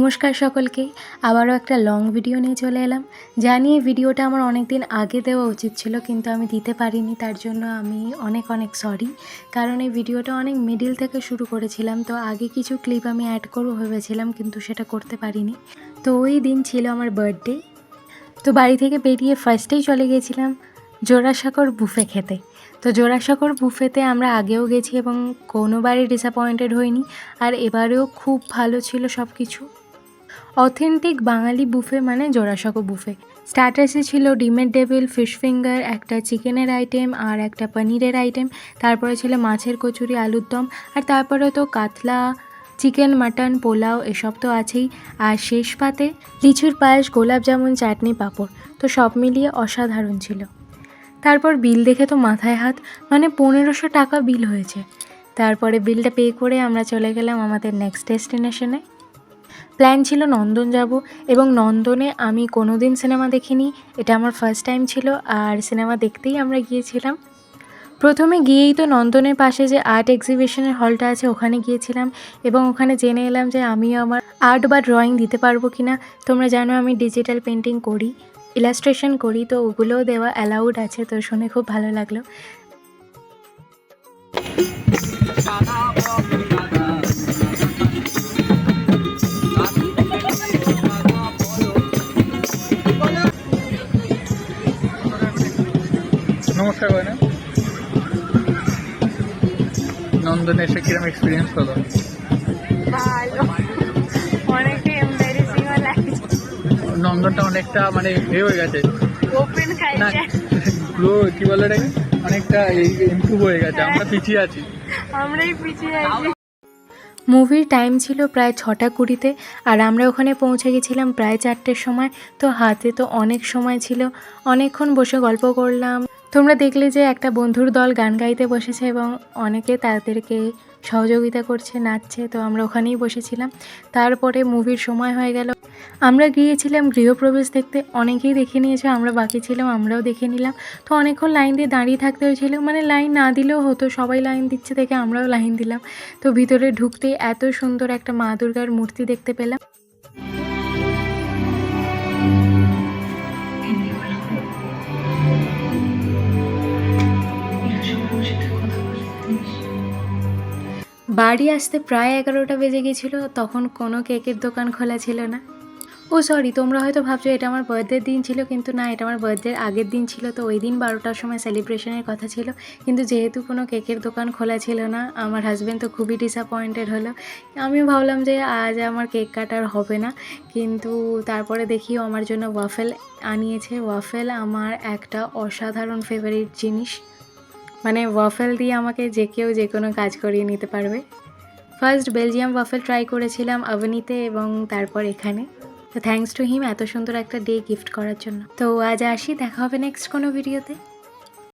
নমস্কার সকলকে, আবারও একটা লং ভিডিও নিয়ে চলে এলাম। জানি এই ভিডিওটা আমার অনেক দিন আগে দেওয়া উচিত ছিল, কিন্তু আমি দিতে পারিনি। তার জন্য আমি অনেক সরি, কারণ এই ভিডিওটা অনেক মিডিল থেকে শুরু করেছিলাম। তো আগে কিছু ক্লিপ আমি অ্যাড করবো ভেবেছিলাম, কিন্তু সেটা করতে পারিনি। তো ওই দিন ছিল আমার বার্থডে। তো বাড়ি থেকে বেরিয়ে ফার্স্টেই চলে গিয়েছিলাম জোড়াসাঁকোর বুফে খেতে। তো জোড়াসাঁকোর বুফেতে আমরা আগেও গেছি এবং কোনোবারই ডিসঅ্যাপয়েন্টেড হইনি, আর এবারেও খুব ভালো ছিল সব কিছু। অথেন্টিক বাঙালি বুফে মানে জোড়াসাঁকো বুফে। স্টার্টার্সে ছিল ডিমের ডেভিল, ফিশ ফিঙ্গার, একটা চিকেনের আইটেম আর একটা পনিরের আইটেম। তারপরে ছিল মাছের কচুরি, আলুর দম, আর তারপরে তো কাতলা, চিকেন, মাটন, পোলাও এসব তো আছেই। আর শেষ পাতে লিচুর পায়েস, গোলাপ জামুন, চাটনি, পাঁপড়। তো সব মিলিয়ে অসাধারণ ছিল। তারপর বিল দেখে তো মাথায় হাত, মানে 1500 টাকা বিল হয়েছে। তারপরে বিলটা পে করে আমরা চলে গেলাম আমাদের নেক্সট ডেস্টিনেশনে। প্ল্যান ছিল নন্দন যাব, এবং নন্দনে আমি কোনো দিন সিনেমা দেখিনি, এটা আমার ফার্স্ট টাইম ছিল। আর সিনেমা দেখতেই আমরা গিয়েছিলাম। প্রথমে গিয়েই তো নন্দনের পাশে যে আর্ট এক্সিবিশনের হলটা আছে ওখানে গিয়েছিলাম, এবং ওখানে জেনে এলাম যে আমিও আমার আর্ট বা ড্রয়িং দিতে পারবো কি না। তোমরা জানো আমি ডিজিটাল পেন্টিং করি, ইলাস্ট্রেশন করি, তো ওগুলোও দেওয়া অ্যালাউড আছে। তো শুনে খুব ভালো লাগলো। নমস্কার ভাইনা, নন্দনে এসে কিরকম এক্সপিরিয়েন্স হলো? ভালো, অনেকটাই এমবারেসিং লাগছে। নন্দনটা অনেকটা মানে হয়ে গেছে, ওপেন না কালচার, গ্লো কি বলে এটাকে, অনেকটা ইমপ্রুভ হয়ে গেছে। আমরা পিছিয়ে আছি। আমরাই পিছিয়ে আছি। মুভির টাইম ছিল প্রায় 6:20, আর আমরা ওখানে পৌঁছে গেছিলাম প্রায় 4টের সময়। তো হাতে তো অনেক সময় ছিল, অনেকক্ষণ বসে গল্প করলাম। তোমরা দেখলে যে একটা বন্ধুর দল গান গাইতে বসেছে এবং অনেকে তাদেরকে সহযোগিতা করছে, নাচছে। তো আমরা ওখানেই বসেছিলাম। তারপরে মুভির সময় হয়ে গেল, আমরা গিয়েছিলাম গৃহপ্রবেশ দেখতে। অনেকেই দেখে নিয়েছে, আমরা বাকি ছিলাম, আমরাও দেখে নিলাম। তো অনেকক্ষণ লাইন দিয়ে দাঁড়িয়ে থাকতে হয়েছিল, মানে লাইন না দিলেও হতো, সবাই লাইন দিচ্ছে দেখে আমরাও লাইন দিলাম। তো ভিতরে ঢুকতেই এত সুন্দর একটা মা দুর্গার মূর্তি দেখতে পেলাম। বাড়ি আসতে প্রায় 11টা বেজে গেছিলো, তখন কোনো কেকের দোকান খোলা ছিল না। ও সরি, তোমরা হয়তো ভাবছো এটা আমার বার্থডের দিন ছিল, কিন্তু না, এটা আমার বার্থডের আগের দিন ছিল। তো ওই দিন 12টার সময় সেলিব্রেশনের কথা ছিল, কিন্তু যেহেতু কোনো কেকের দোকান খোলা ছিল না, আমার হাজব্যান্ড তো খুবই ডিসঅ্যাপয়েন্টেড হলো। আমিও ভাবলাম যে আজ আমার কেক কাটার হবে না, কিন্তু তারপরে দেখিও আমার জন্য ওয়াফেল আনিয়েছে। ওয়াফেল আমার একটা অসাধারণ ফেভারিট জিনিস, মানে ওয়াফেল দিয়ে আমাকে যে কেউ যে কোনো কাজ করিয়ে নিতে পারবে। ফার্স্ট বেলজিয়াম ওয়াফেল ট্রাই করেছিলাম আভনিতে, এবং তারপর এখানে। তো থ্যাঙ্কস টু হিম এত সুন্দর একটা ডে গিফট করার জন্য। তো আজ আসি, দেখা হবে নেক্সট কোনো ভিডিওতে।